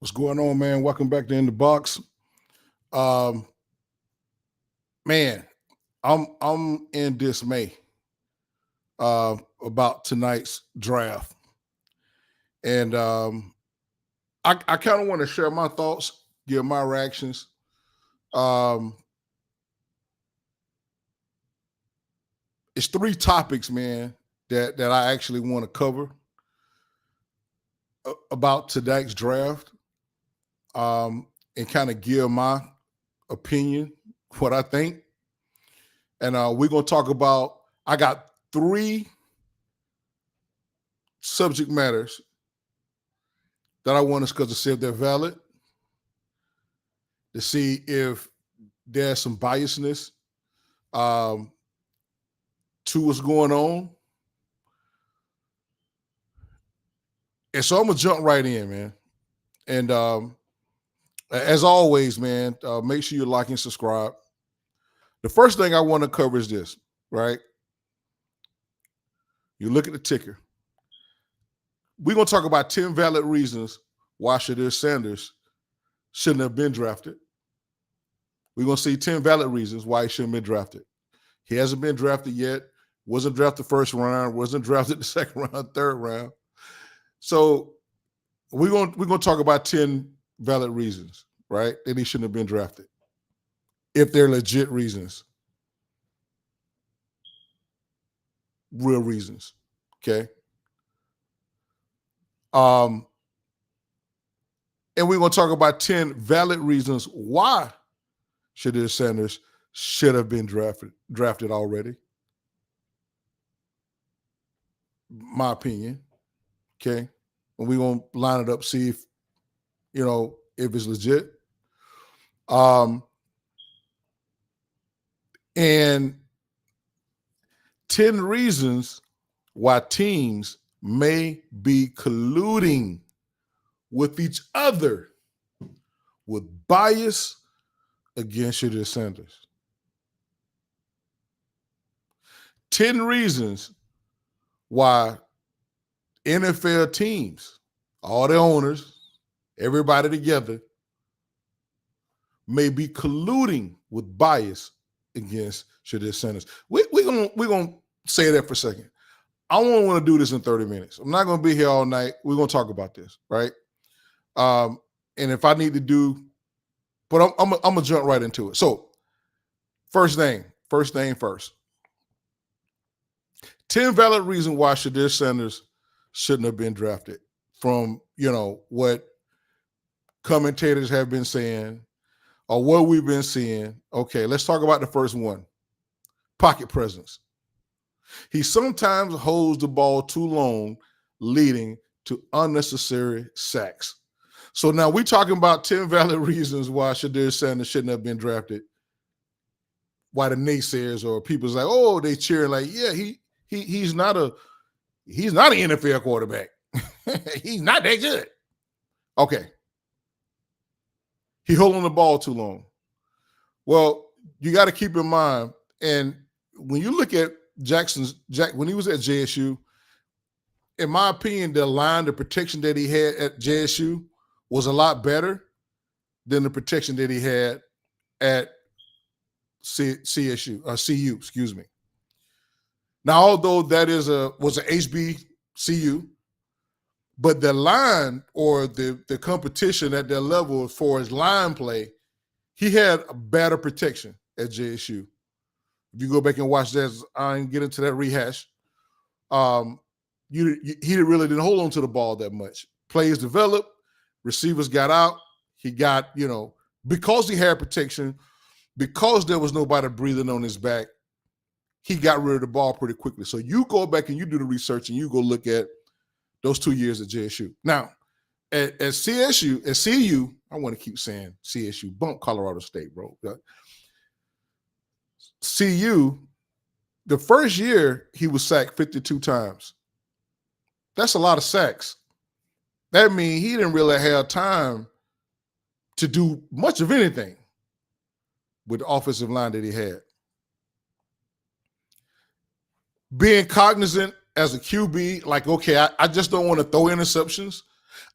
What's going on, man? Welcome back to In the Box. Um, man, I'm in dismay about tonight's draft, and I kind of want to share my thoughts, give my reactions. Um, it's three topics, man, that I actually want to cover about tonight's draft, and kind of give my opinion, what I think. And we're going to talk about, I got three subject matters that I want to discuss to see if they're valid, to see if there's some biasness to what's going on. And so I'm going to jump right in, man. And as always, man, make sure you like and subscribe. The first thing I want to cover is this, right? You look at the ticker. We're going to talk about 10 valid reasons why Shedeur Sanders shouldn't have been drafted. We're going to see 10 valid reasons why he shouldn't have been drafted. He hasn't been drafted yet. Wasn't drafted first round. Wasn't drafted the second round, third round. So we're going to talk about 10 valid reasons, right, that he shouldn't have been drafted, if they're legit reasons, real reasons, okay? And we're going to talk about 10 valid reasons why Shedeur Sanders should have been drafted already. My opinion, okay? And we're going to line it up, see if, if it's legit. And 10 reasons why teams may be colluding with each other with bias against Shedeur Sanders. 10 reasons why NFL teams, all the owners, everybody together, may be colluding with bias against Shedeur Sanders. We're gonna say that for a second. I won't want to do this in 30 minutes. I'm not going to be here all night. We're going to talk about this, right? And if I need to do, but I'm going to jump right into it. So first thing first. 10 valid reasons why Shedeur Sanders shouldn't have been drafted from, what commentators have been saying or what we've been seeing. Okay, let's talk about the first one. Pocket presence. He sometimes holds the ball too long, leading to unnecessary sacks. So now we're talking about 10 valid reasons why Shedeur Sanders shouldn't have been drafted. Why the naysayers or people's like, oh, they cheering like, yeah, he's not an NFL quarterback. He's not that good. Okay. He holding the ball too long. Well, you got to keep in mind, and when you look at when he was at JSU, in my opinion, the protection that he had at JSU was a lot better than the protection that he had at CU, excuse me. Now, although that was an HBCU, but the line or the competition at that level as far as line play, he had a better protection at JSU. If you go back and watch that, I didn't get into that rehash. He really didn't hold on to the ball that much. Plays developed, receivers got out. He got, because he had protection, because there was nobody breathing on his back, he got rid of the ball pretty quickly. So you go back and you do the research and you go look at those 2 years at JSU. Now, at CU, I want to keep saying CSU, bump Colorado State, bro. CU, the first year he was sacked 52 times. That's a lot of sacks. That means he didn't really have time to do much of anything with the offensive line that he had. Being cognizant as a QB, like, okay, I just don't want to throw interceptions.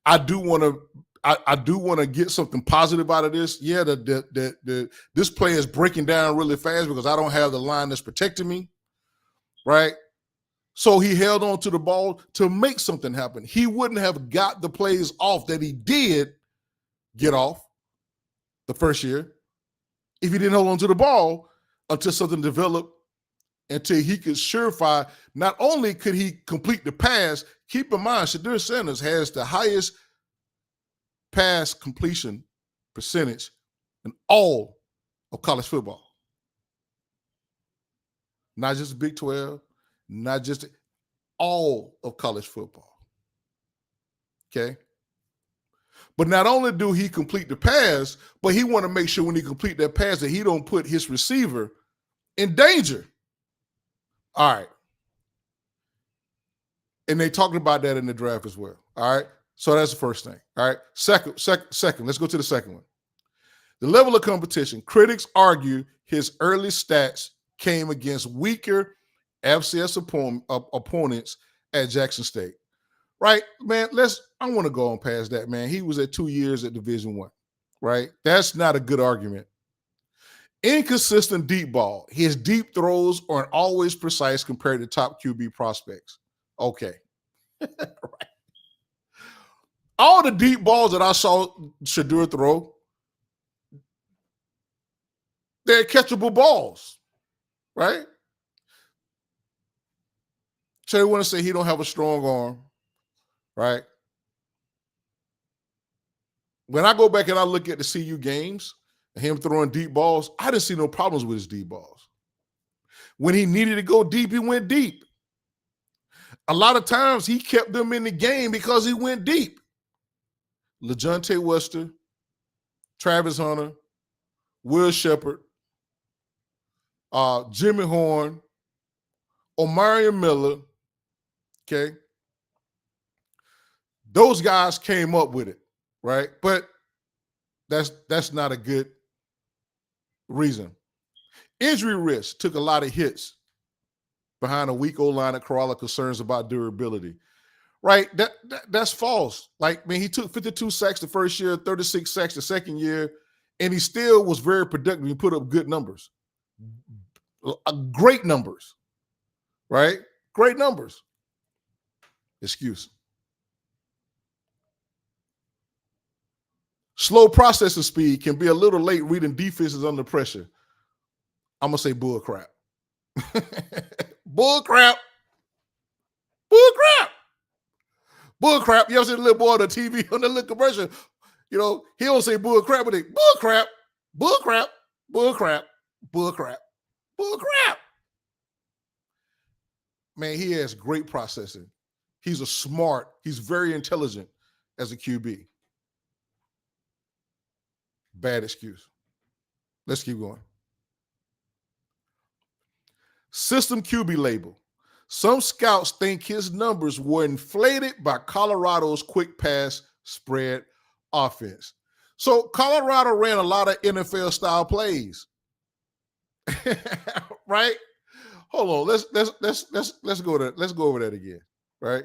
I do want to I do want to get something positive out of this. Yeah, this play is breaking down really fast because I don't have the line that's protecting me, right? So he held on to the ball to make something happen. He wouldn't have got the plays off that he did get off the first year if he didn't hold on to the ball until something developed, until he could surefire. Not only could he complete the pass, keep in mind, Shedeur Sanders has the highest pass completion percentage in all of college football. Not just Big 12, not just all of college football. Okay? But not only do he complete the pass, but he want to make sure when he complete that pass that he don't put his receiver in danger. All right. And they talked about that in the draft as well. All right. So that's the first thing. All right. Second, let's go to the second one. The level of competition. Critics argue his early stats came against weaker FCS opponents at Jackson State. Right, man, I want to go on past that, man. He was at 2 years at Division I, right? That's not a good argument. Inconsistent deep ball. His deep throws aren't always precise compared to top QB prospects. Okay. Right. All the deep balls that I saw Shedeur throw, they're catchable balls, right? So they want to say he don't have a strong arm, right? When I go back and I look at the CU games, him throwing deep balls, I didn't see no problems with his deep balls. When he needed to go deep, he went deep. A lot of times he kept them in the game because he went deep. LeJounte Wester, Travis Hunter, Will Shepherd, Jimmy Horn, Omarion Miller, okay? Those guys came up with it, right? But that's not a good reason. Injury risk took a lot of hits behind a weak O-line at Corolla, concerns about durability. Right? That's false. Like, man, he took 52 sacks the first year, 36 sacks the second year, and he still was very productive. He put up good numbers. Great numbers. Right? Great numbers. Excuse. Slow processing speed can be a little late reading defenses under pressure. I'm going to say bull crap. Bull crap. Bull crap. Bull crap. You ever see the little boy on the TV on the little commercial? You know, he don't say bull crap, but they bull crap, bull crap, bull crap, bull crap, bull crap. Man, he has great processing. He's he's very intelligent as a QB. Bad excuse. Let's keep going. System QB label. Some scouts think his numbers were inflated by Colorado's quick pass spread offense. So Colorado ran a lot of NFL style plays. Right? Hold on. Let's go over that again. Right?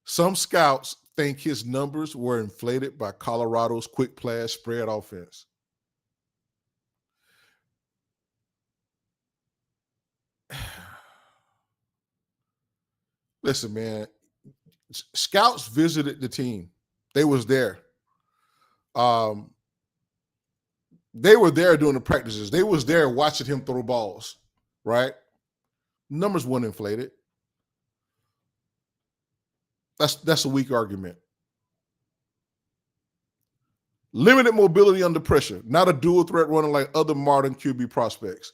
Some scouts think his numbers were inflated by Colorado's quick pass spread offense. Listen, man, scouts visited the team. They was there. They were there doing the practices. They was there watching him throw balls, right? Numbers weren't inflated. That's a weak argument. Limited mobility under pressure, not a dual threat runner like other modern QB prospects.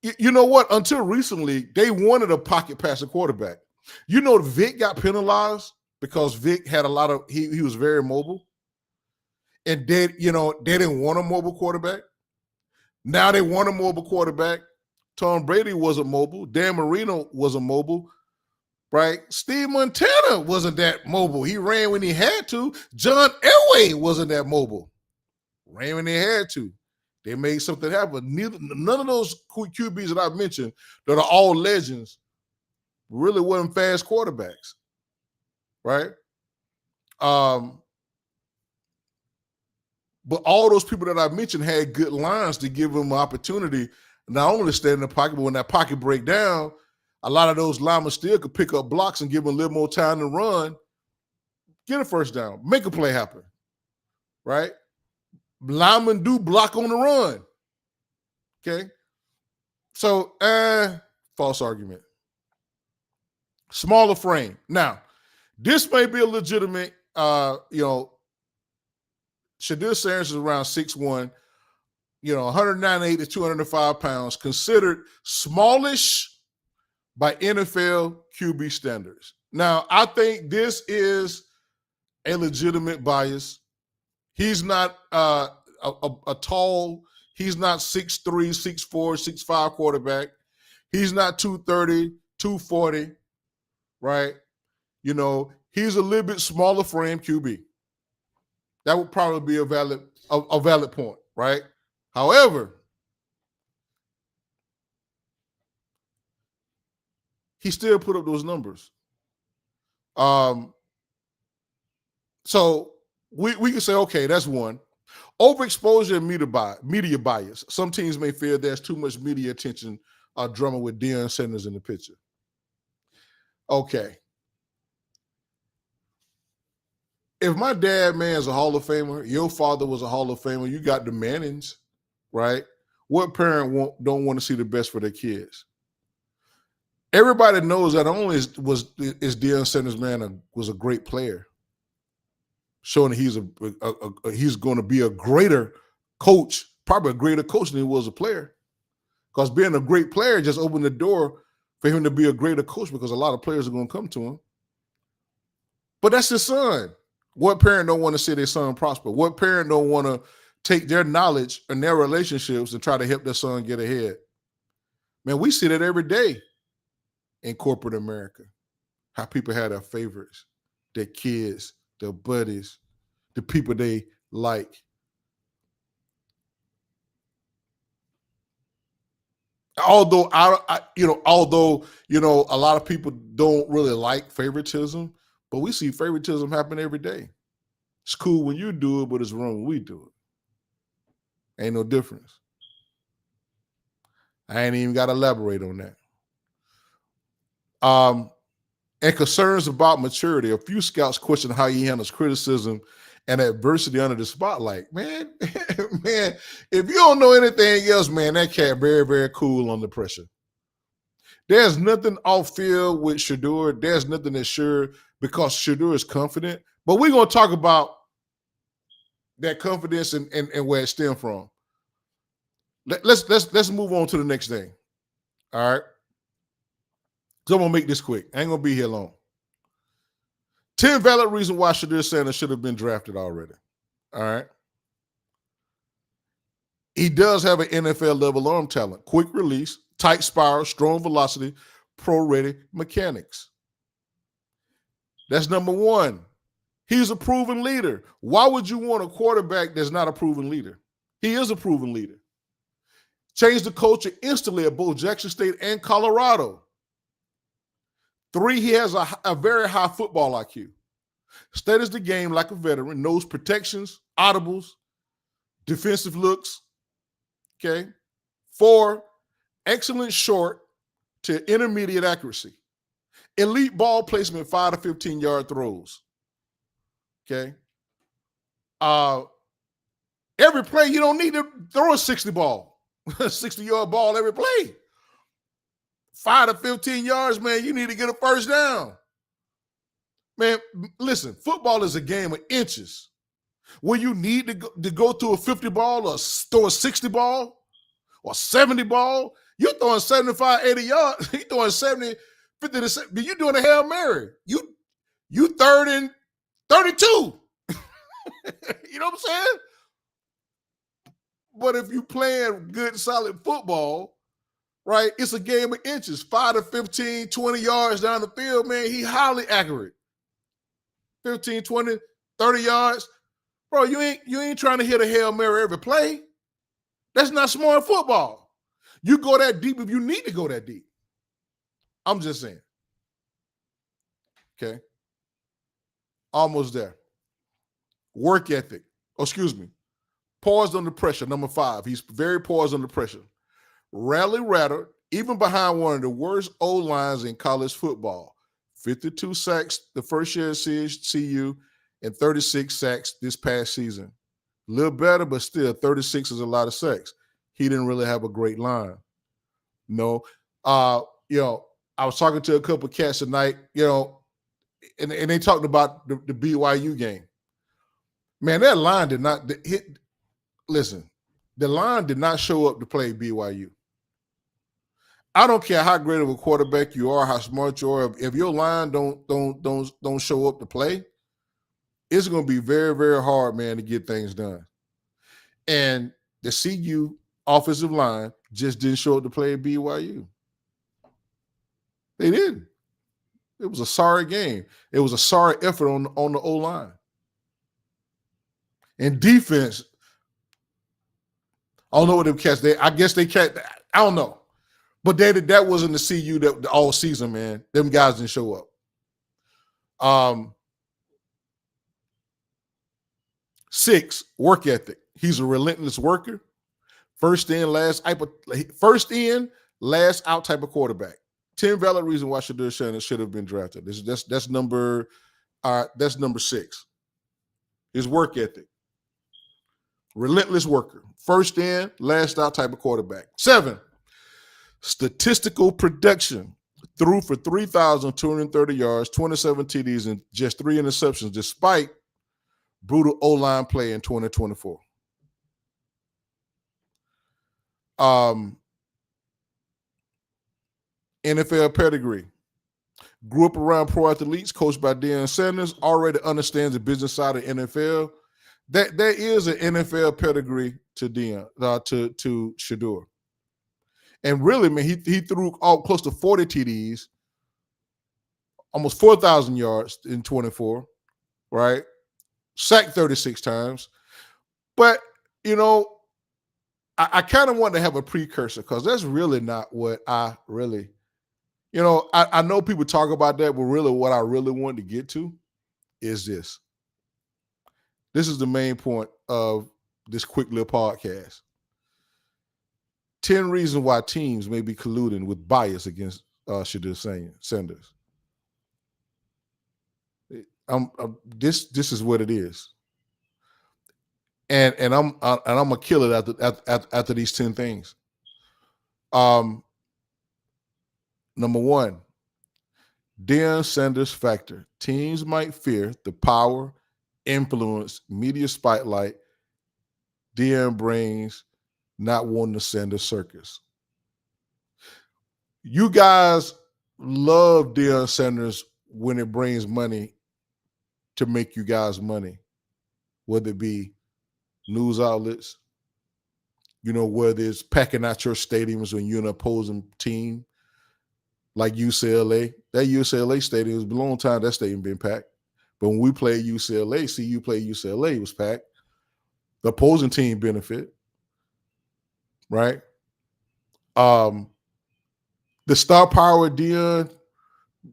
You know what? Until recently, they wanted a pocket passing quarterback. You know, Vic got penalized because Vic had a lot of, he was very mobile. And they didn't want a mobile quarterback. Now they want a mobile quarterback. Tom Brady wasn't mobile. Dan Marino wasn't mobile, right? Steve Montana wasn't that mobile. He ran when he had to. John Elway wasn't that mobile. Ran when they had to. They made something happen. None of those QBs that I mentioned that are all legends really weren't fast quarterbacks, right? But all those people that I mentioned had good lines to give them an opportunity not only to stay in the pocket, but when that pocket break down, a lot of those linemen still could pick up blocks and give them a little more time to run, get a first down, make a play happen, right? Linemen do block on the run, okay? So, false argument. Smaller frame. Now, this may be a legitimate, Shedeur Sanders is around 6'1", 198 to 205 pounds, considered smallish by NFL QB standards. Now, I think this is a legitimate bias. He's not a tall, he's not 6'3", 6'4", 6'5 quarterback. He's not 230, 240, right? He's a little bit smaller frame QB. That would probably be a valid point, right? However, he still put up those numbers. So we can say, okay, that's one. Overexposure and media bias. Some teams may feel there's too much media attention drumming with Deion Sanders in the picture. Okay. If my dad, man, is a Hall of Famer, your father was a Hall of Famer, you got the Mannings, right? What parent don't want to see the best for their kids? Everybody knows that not only is Deion Sanders, man, was a great player, showing that he's going to be a greater coach, probably a greater coach than he was a player. Because being a great player just opened the door for him to be a greater coach, because a lot of players are going to come to him. But that's his son. What parent don't want to see their son prosper? What parent don't want to take their knowledge and their relationships and try to help their son get ahead? Man, we see that every day in corporate America, how people have their favorites, their kids, their buddies, the people they like. Although a lot of people don't really like favoritism, but we see favoritism happen every day. It's cool when you do it, but it's wrong when we do it. Ain't no difference. I ain't even got to elaborate on that. And concerns about maturity. A few scouts question how he handles criticism and adversity under the spotlight. Man, if you don't know anything else, man, that cat very, very cool under pressure. There's nothing off field with Shedeur. There's nothing that's sure, because Shedeur is confident. But we're going to talk about that confidence and where it stems from. Let's move on to the next thing. All right. So I'm going to make this quick. I ain't going to be here long. 10 valid reasons why Shedeur Sanders should have been drafted already. All right. He does have an NFL level arm talent, quick release, tight spiral, strong velocity, pro-ready mechanics. That's number one. He's a proven leader. Why would you want a quarterback that's not a proven leader? He is a proven leader. Changed the culture instantly at both Jackson State and Colorado. 3, he has a very high football IQ. Studies the game like a veteran, knows protections, audibles, defensive looks. Okay. 4, excellent short to intermediate accuracy. Elite ball placement, 5 to 15-yard throws. Okay. Every play, you don't need to throw a 60 ball, 60-yard ball every play. 5 to 15 yards, man, you need to get a first down. Man, listen, football is a game of inches. When you need to go through a 50 ball or throw a 60 ball or 70 ball, you're throwing 75, 80 yards. You're throwing 70, 50 to 70. You're doing a Hail Mary. You third and 32. You know what I'm saying? But if you playing good, solid football, right, it's a game of inches. 5 to 15, 20 yards down the field, man, he highly accurate. 15, 20, 30 yards. Bro, you ain't trying to hit a Hail Mary every play. That's not smart football. You go that deep if you need to go that deep. I'm just saying. Okay. Almost there. Work ethic. Oh, excuse me. Poised under pressure. Number 5. He's very poised under pressure. Rarely rattled, even behind one of the worst O-lines in college football. 52 sacks the first year at CU and 36 sacks this past season. A little better, but still 36 is a lot of sacks. He didn't really have a great line. No. I was talking to a couple of cats tonight, and they talked about the BYU game. Man, that line did not hit. Listen, the line did not show up to play BYU. I don't care how great of a quarterback you are, how smart you are. If your line don't show up to play, it's going to be very, very hard, man, to get things done. And the CU offensive line just didn't show up to play at BYU. They didn't. It was a sorry game. It was a sorry effort on the O-line. And defense, I don't know what them cats. I guess they can't. I don't know. But that wasn't the CU that all season, man. Them guys didn't show up. 6, work ethic. He's a relentless worker. First in, last out type of quarterback. 10 valid reasons why Shedeur Sanders should have been drafted. That's number 6. His work ethic. Relentless worker. First in, last out type of quarterback. 7, statistical production. Threw for 3,230 yards, 27 TDs, and just 3 interceptions, despite brutal O-line play in 2024. NFL pedigree. Grew up around pro athletes, coached by Deion Sanders, already understands the business side of NFL. There is an NFL pedigree to Deion, to Shedeur. And really, man, he threw close to 40 TDs, almost 4,000 yards in 24, right? Sacked 36 times. But, I kind of want to have a precursor because that's really not what I really, I know people talk about that, but really what I really want to get to is this. This is the main point of this quick little podcast. 10 reasons why teams may be colluding with bias against Shedeur Sanders. This is what it is. And I'm gonna kill it after these 10 things. Number 1, Deion Sanders factor. Teams might fear the power, influence, media spotlight Deion brings, not wanting to send a circus. You guys love Deion Sanders when it brings money to make you guys money, whether it be news outlets, whether it's packing out your stadiums when you're an opposing team, like UCLA. That UCLA stadium was a long time that stadium been packed. But when we played UCLA, CU played UCLA, it was packed. The opposing team benefit, right? The star power Deion,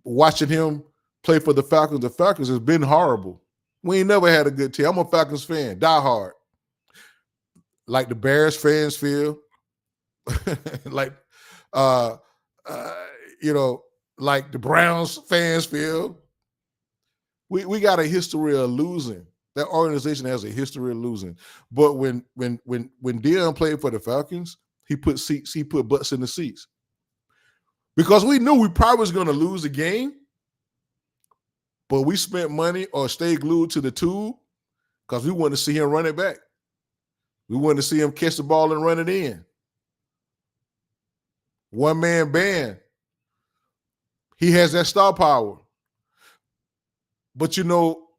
watching him play for the Falcons has been horrible. We ain't never had a good team. I'm a Falcons fan, die hard. Like the Bears fans feel, like like the Browns fans feel. We got a history of losing. That organization has a history of losing. But when Deion played for the Falcons, he put butts in the seats. Because we knew we probably was going to lose the game, but we spent money or stayed glued to the tube because we wanted to see him run it back. We wanted to see him catch the ball and run it in. One-man band. He has that star power. But you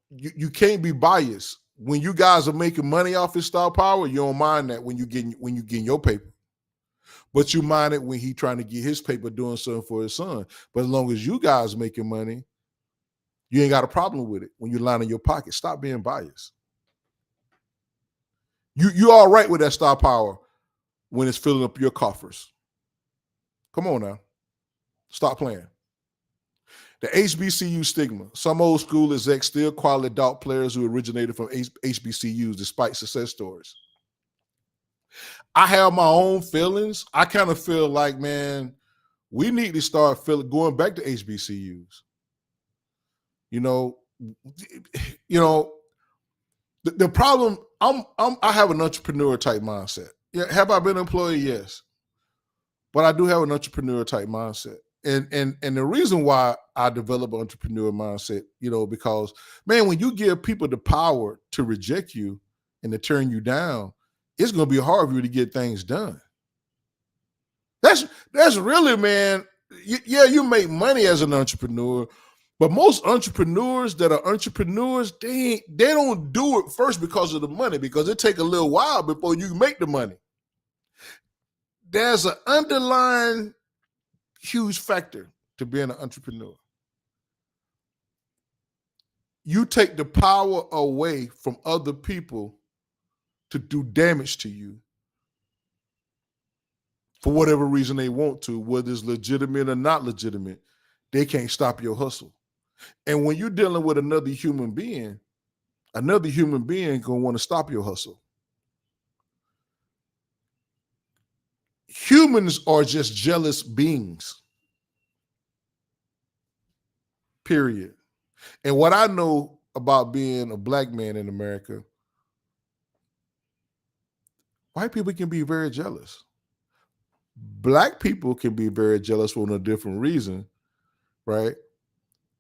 can't be biased. When you guys are making money off his star power, you don't mind that when you getting your paper. But you mind it when he trying to get his paper doing something for his son. But as long as you guys making money, you ain't got a problem with it. When you're lining your pocket, stop being biased. You all right with that star power when it's filling up your coffers. Come on now. Stop playing. The HBCU stigma. Some old school execs still call adult players who originated from HBCUs despite success stories. I have my own feelings. I kind of feel like, man, we need to start going back to HBCUs. You know, the problem. I have an entrepreneur type mindset. Yeah, have I been an employee? Yes, but I do have an entrepreneur type mindset. And the reason why I develop an entrepreneur mindset, because, man, when you give people the power to reject you and to turn you down, it's going to be hard for you to get things done. That's really, man. You make money as an entrepreneur, but most entrepreneurs that are entrepreneurs, they don't do it first because of the money, because it take a little while before you make the money. There's an underlying huge factor to being an entrepreneur. You take the power away from other people to do damage to you for whatever reason they want to, whether it's legitimate or not legitimate. They can't stop your hustle. And when you're dealing with another human being gonna want to stop your hustle. Humans are just jealous beings. Period. And what I know about being a black man in America, white people can be very jealous. Black people can be very jealous for a different reason, right?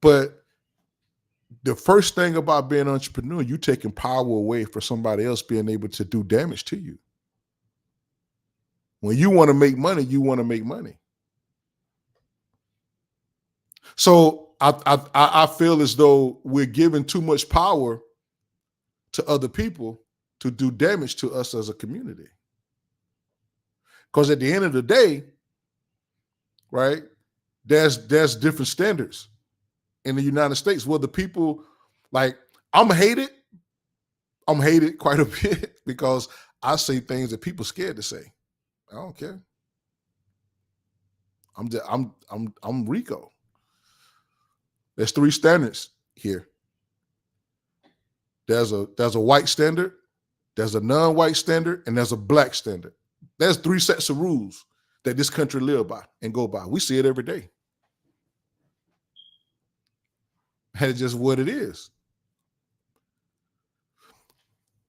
But the first thing about being an entrepreneur, you taking power away for somebody else being able to do damage to you. When you want to make money, you want to make money. So I feel as though we're giving too much power to other people to do damage to us as a community. Because at the end of the day, right, there's different standards in the United States where the people, like, I'm hated quite a bit because I say things that people scared to say. I don't care. I'm Rico. There's 3 standards here. There's a white standard, there's a non-white standard, and there's a black standard. There's 3 sets of rules that this country live by and go by. We see it every day. And it's just what it is.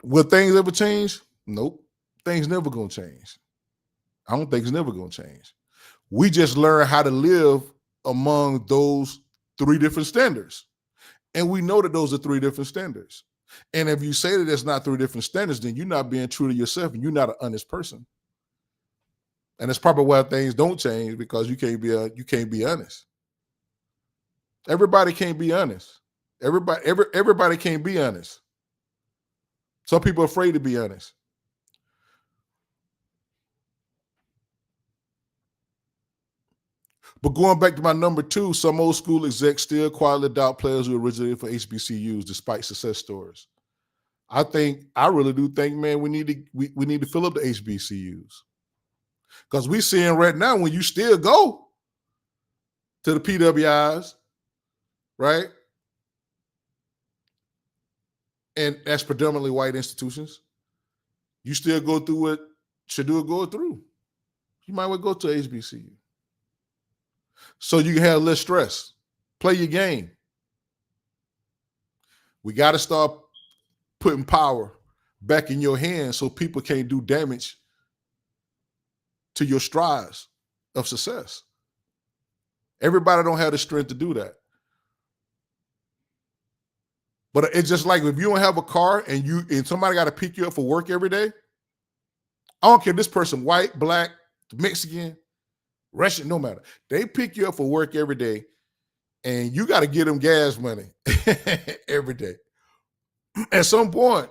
Will things ever change? Nope. Things never gonna change. I don't think it's never gonna change. We just learn how to live among those 3 different standards. And we know that those are 3 different standards. And if you say that there's not 3 different standards, then you're not being true to yourself and you're not an honest person. And that's probably why things don't change, because you can't be honest. Everybody can't be honest. Everybody can't be honest. Some people are afraid to be honest. But going back to my number 2, some old school execs still quietly doubt players who originated for HBCUs despite success stories. I really do think, man, we need to fill up the HBCUs. Because we're seeing right now, when you still go to the PWIs, right? And that's predominantly white institutions. You still go through what Shedeur go through. You might well go to HBCU. So you can have less stress. Play your game. We got to start putting power back in your hands so people can't do damage to your strides of success. Everybody don't have the strength to do that. But it's just like if you don't have a car and somebody got to pick you up for work every day, I don't care if this person white, black, Mexican, Russian, no matter. They pick you up for work every day, and you got to give them gas money every day. At some point,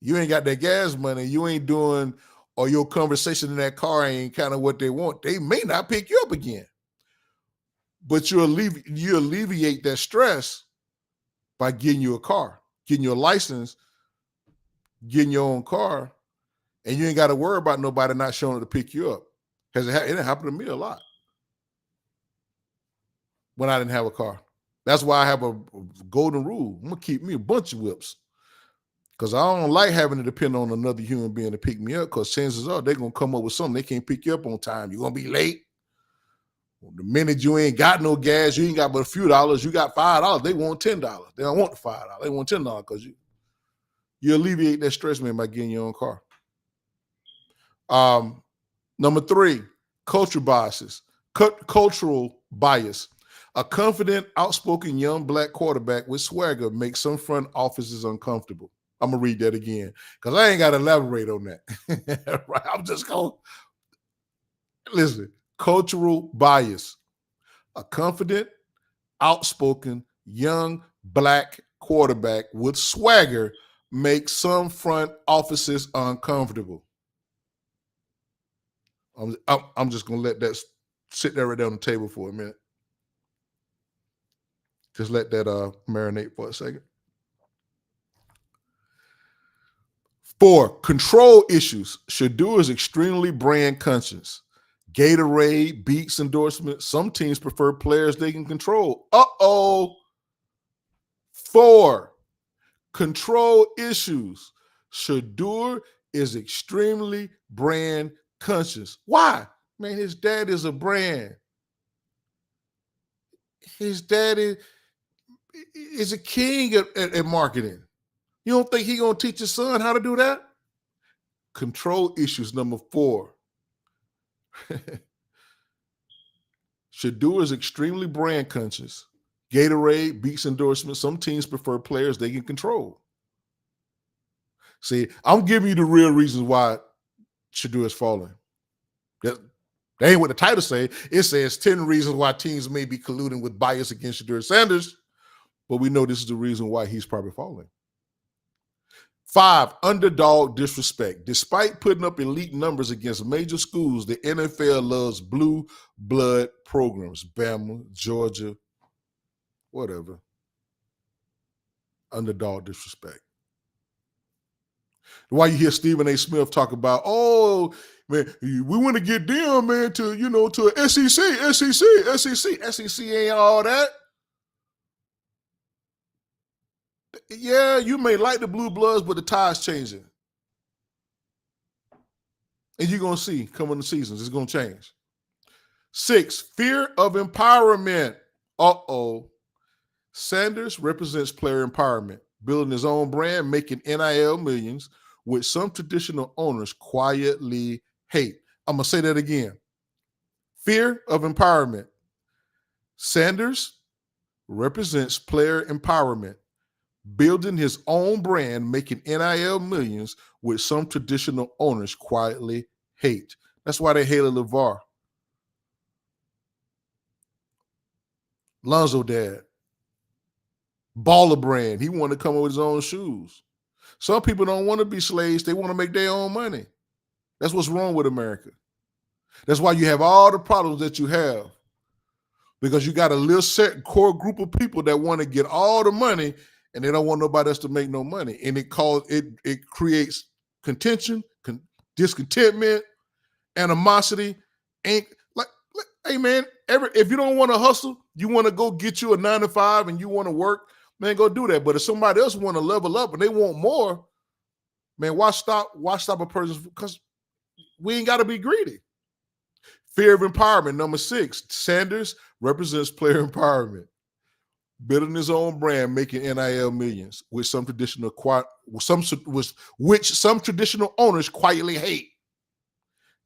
you ain't got that gas money. You ain't doing, or your conversation in that car ain't kind of what they want. They may not pick you up again. But you alleviate that stress by getting you a car, getting your license, getting your own car, and you ain't got to worry about nobody not showing up to pick you up. It happened to me a lot when I didn't have a car. That's why I have a golden rule. I'm going to keep me a bunch of whips because I don't like having to depend on another human being to pick me up because chances are they're going to come up with something. They can't pick you up on time. You're going to be late. The minute you ain't got no gas, you ain't got but a few dollars, you got $5, they want $10. They don't want the $5. They want $10 because you alleviate that stress, man, by getting your own car. Number 3, cultural biases. Cultural bias. A confident, outspoken young black quarterback with swagger makes some front offices uncomfortable. I'm going to read that again because I ain't got to elaborate on that. Right? I'm just going to listen. Cultural bias. A confident, outspoken, young black quarterback with swagger makes some front offices uncomfortable. I'm just going to let that sit there right there on the table for a minute. Just let that marinate for a second. 4, control issues. Shedeur is extremely brand conscious. Gatorade, Beats endorsement. Some teams prefer players they can control. 4, control issues. Shedeur is extremely brand conscious. Why? Man, his dad is a brand. His dad is a king at marketing. You don't think he's going to teach his son how to do that? Control issues, number 4. Shedeur is extremely brand conscious. Gatorade, Beats endorsement. Some teams prefer players they can control. See, I'm giving you the real reasons why Shedeur is falling. That ain't what the title say. It says 10 reasons why teams may be colluding with bias against Shedeur Sanders, but we know this is the reason why he's probably falling. 5, underdog disrespect. Despite putting up elite numbers against major schools, the NFL loves blue blood programs. Bama, Georgia, whatever. Underdog disrespect. Why you hear Stephen A. Smith talk about, oh, man, we want to get Deion, man, to SEC ain't all that. Yeah, you may like the blue bloods, but the tide's changing. And you're going to see coming the seasons, it's going to change. 6, fear of empowerment. Sanders represents player empowerment, building his own brand, making NIL millions, which some traditional owners quietly hate. I'm going to say that again. Fear of empowerment. Sanders represents player empowerment, building his own brand, making NIL millions, which some traditional owners quietly hate. That's why they hated LeVar. Lonzo dad. Baller brand. He wanted to come up with his own shoes. Some people don't want to be slaves. They want to make their own money. That's what's wrong with America. That's why you have all the problems that you have. Because you got a little certain core group of people that want to get all the money and they don't want nobody else to make no money. And it creates contention, discontentment, animosity. Ain't like hey man, if you don't want to hustle, you want to go get you a 9-to-5 and you want to work, man, go do that. But if somebody else want to level up and they want more, man, why stop a person? Because we ain't got to be greedy. Fear of empowerment. Number 6, Sanders represents player empowerment, building his own brand, making NIL millions, which some traditional owners quietly hate.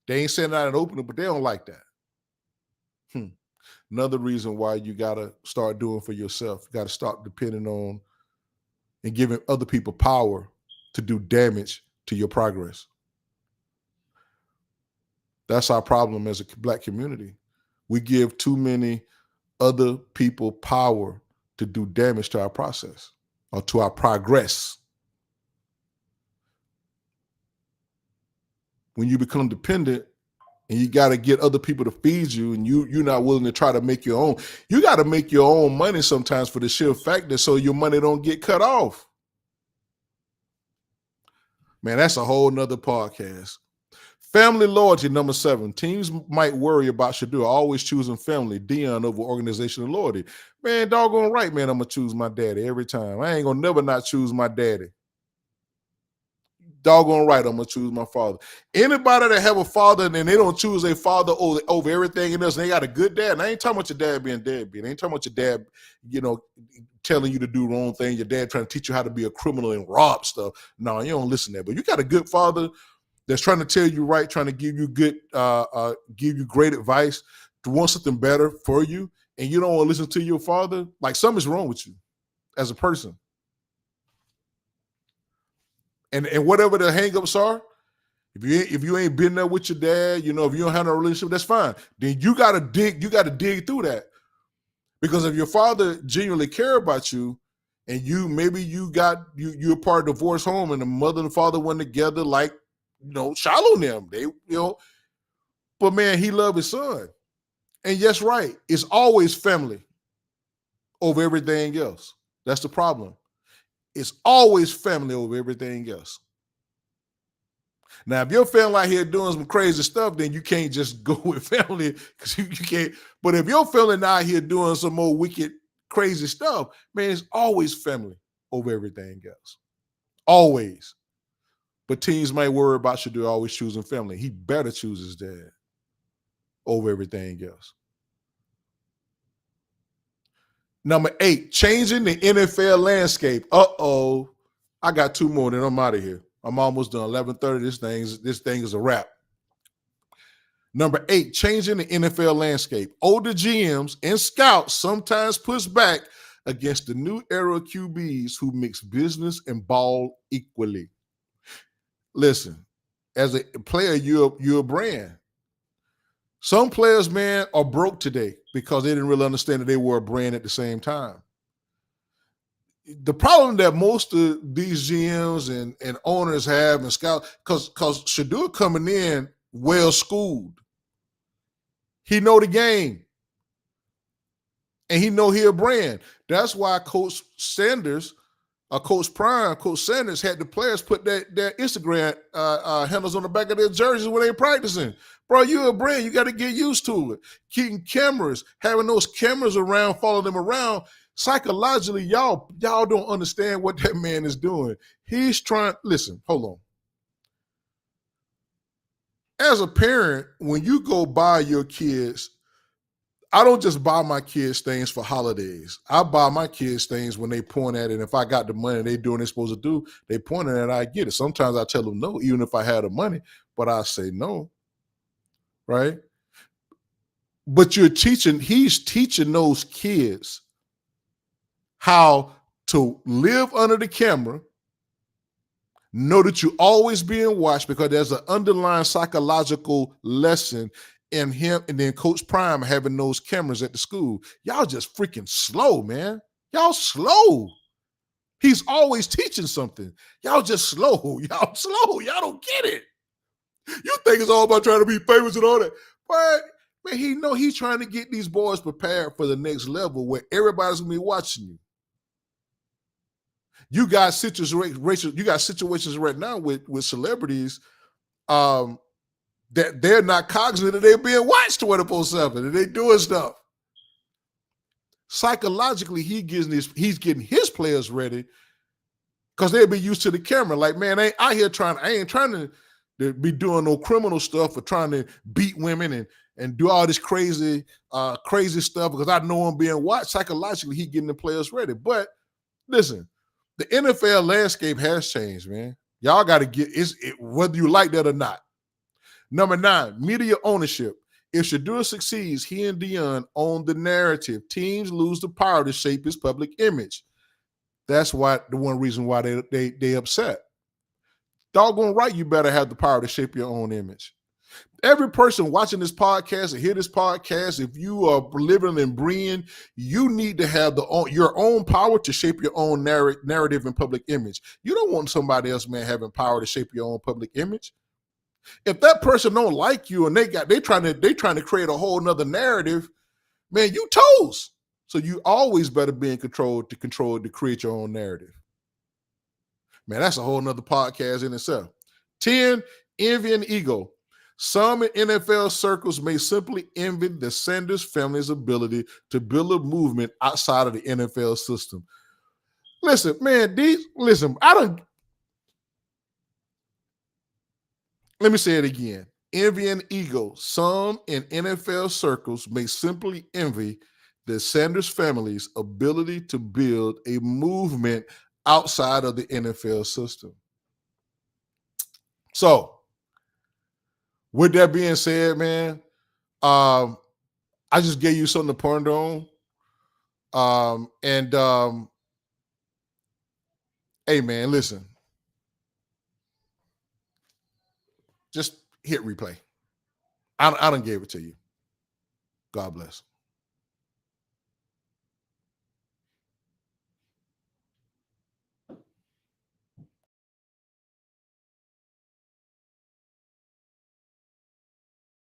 They ain't saying that in opening, but they don't like that. Another reason why you got to start doing for yourself. You got to start depending on and giving other people power to do damage to your progress. That's our problem as a Black community. We give too many other people power to do damage to our process or to our progress. When you become dependent and you got to get other people to feed you and you're not willing to try to make your own, you got to make your own money sometimes for the sheer fact that so your money don't get cut off. Man, that's a whole nother podcast. Family loyalty, number 7. Teams might worry about Shedeur always choosing family, Deion over organizational loyalty. Man, doggone right, man, I'm going to choose my daddy every time. I ain't going to never not choose my daddy. Doggone right, I'm going to choose my father. Anybody that have a father and they don't choose a father over everything else, and they got a good dad. And I ain't talking about your dad being deadbeat. I ain't talking about your dad, telling you to do wrong thing. Your dad trying to teach you how to be a criminal and rob stuff. No, you don't listen to that. But you got a good father that's trying to tell you right, trying to give you give you great advice, to want something better for you, and you don't want to listen to your father, like something's wrong with you as a person. And whatever the hangups are, if you ain't been there with your dad, if you don't have no relationship, that's fine. Then you gotta dig through that. Because if your father genuinely care about you, and you're part of a divorce home, and the mother and the father went together, like, shallow them. But man, he loved his son. And yes, right. It's always family over everything else. That's the problem. It's always family over everything else. Now, if your family out here doing some crazy stuff, then you can't just go with family, because you can't. But if your family out here doing some more wicked, crazy stuff, man, it's always family over everything else. Always. But teams might worry about Shedeur always choosing family. He better choose his dad over everything else. Number 8, changing the NFL landscape. Uh-oh. I got 2 more, then I'm out of here. I'm almost done. 11:30. This thing is a wrap. Number 8, changing the NFL landscape. Older GMs and scouts sometimes push back against the new era QBs who mix business and ball equally. Listen, as a player, you're a brand. Some players, man, are broke today because they didn't really understand that they were a brand at the same time. The problem that most of these GMs and owners have and scouts, because Shedeur coming in well-schooled. He know the game. And he know he a brand. That's why Coach Sanders, Coach Prime, Coach Sanders had the players put their Instagram handles on the back of their jerseys when they practicing. Bro, you're a brand. You got to get used to it. Keeping cameras, having those cameras around, follow them around. Psychologically, y'all don't understand what that man is doing. He's trying, listen, hold on. As a parent, when you go buy your kids, I don't just buy my kids things for holidays. I buy my kids things when they point at it. And if I got the money, they doing what they're supposed to do, they point at it, I get it. Sometimes I tell them no, even if I had the money, but I say no, right? But he's teaching those kids how to live under the camera, know that you're always being watched, because there's an underlying psychological lesson in him, and then Coach Prime having those cameras at the school. Y'all just freaking slow, man. Y'all slow. He's always teaching something. Y'all just slow. Y'all slow. Y'all don't get it. You think it's all about trying to be famous and all that. But man, he's trying to get these boys prepared for the next level where everybody's gonna be watching you. You got situations right now with celebrities that they're not cognizant that they're being watched 24/7 and they doing stuff. Psychologically, he's getting his players ready because they'll be used to the camera. Like, man, I ain't trying to be doing no criminal stuff or trying to beat women and do all this crazy stuff because I know I'm being watched. Psychologically, he's getting the players ready. But listen, the NFL landscape has changed, man. Y'all got to get it, whether you like that or not. Number 9, media ownership. If Shedeur succeeds, he and Deion own the narrative. Teams lose the power to shape his public image. That's why the one reason why they upset. Doggone right, you better have the power to shape your own image. Every person watching this podcast and hear this podcast, if you are living and breathing, you need to have your own power to shape your own narrative and public image. You don't want somebody else, man, having power to shape your own public image. If that person don't like you and they trying to create a whole nother narrative, man, you toast. So you always better be in control to create your own narrative. Man, that's a whole nother podcast in itself. 10, envy and ego. Some in NFL circles may simply envy the Sanders family's ability to build a movement outside of the NFL system. Listen, man, let me say it again. Envy and ego. Some in NFL circles may simply envy the Sanders family's ability to build a movement outside of the NFL system. So, with that being said, man, I just gave you something to ponder on. Hey, man, listen, just hit replay. I done gave it to you. God bless.